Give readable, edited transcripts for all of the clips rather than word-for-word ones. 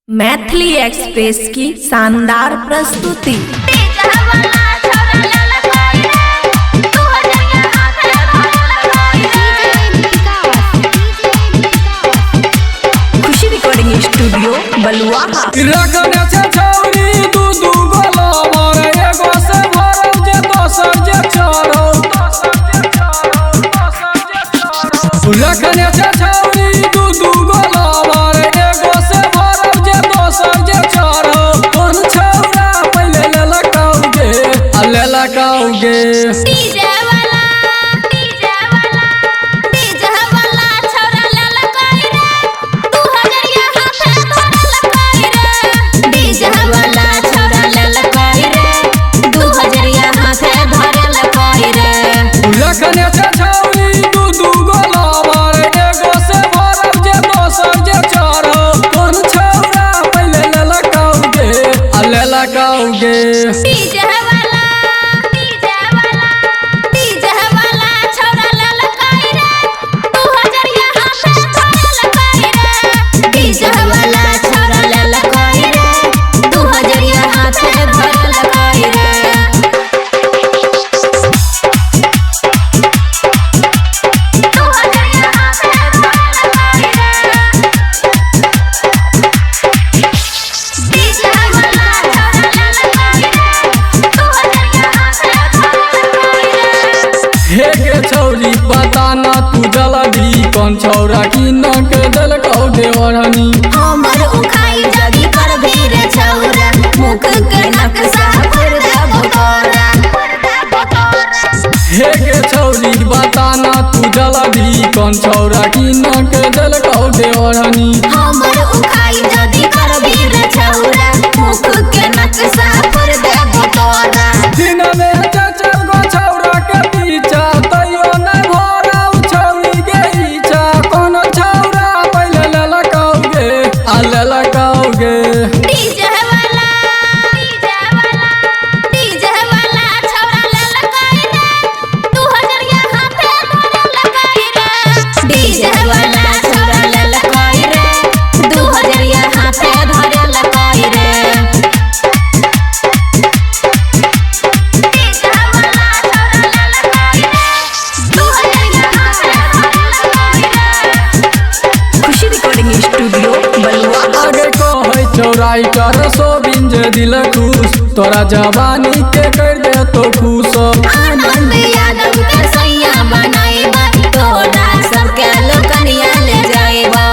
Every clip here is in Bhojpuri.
मैथिली एक्सप्रेस की शानदार प्रस्तुति। खुशी रिकॉर्डिंग स्टूडियो बलुआहा। बताना तू जल्दी कौन छौरा की नक दलकौ देवरनी हमर उखाई जदी कर भीर छौरा मुख के नक्शा कर देबो तोरा हे के छौरी बताना तू जल्दी कौन छौरा की नक दलकौ देवरनी हमर उखाई जदी कर भीर छौरा मुख के नक्शा कर देबो तोरा दिन में चचर गो छौरा के पीछा तैयो न भरा छौरी के इच्छा कौन छौरा पहले ललकौगे आ ललकौगे डीजे वाला छौरा ललकाई रे 2000 यहां पे ललकाई रे डीजे वाला छौरा ललकाई रे 2000 यहां पे धरे ललकाई रे खुशी रिकॉर्डिंग स्टूडियो बलुआहा। आगे कहै चौराई कर सो बिंज दिल खुश तोरा जवानी के कर दे तो खुश आनंद यादव के सैया बनाइबा तोरा सबके लोकनिया ले जाइबा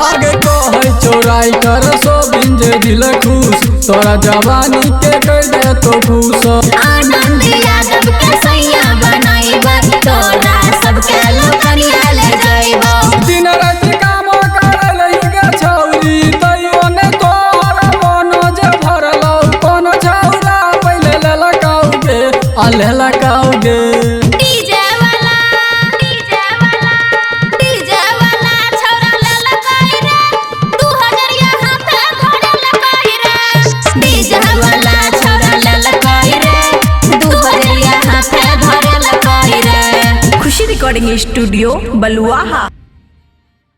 आगे कहै चौराई कर सो बिंज दिल खुश तोरा जवानी के कर दे तो खुश आनंद यादव के सैया बनाइबा तोरा सबके लोकनिया ले जाइबा दिन रात काम कर लगे छौरी तैयो ने तोहर मन जे भरलौ कोन छौरा पहले ललकौगे आ ललकौगे डीजे वाला छौरा ललकाई रे 2000 यहां पे धरे ललकाई रे डीजे वाला छौरा ललकाई रे 2000 यहां पे धरे ललकाई रे खुशी रिकॉर्डिंग स्टूडियो बलुआहा।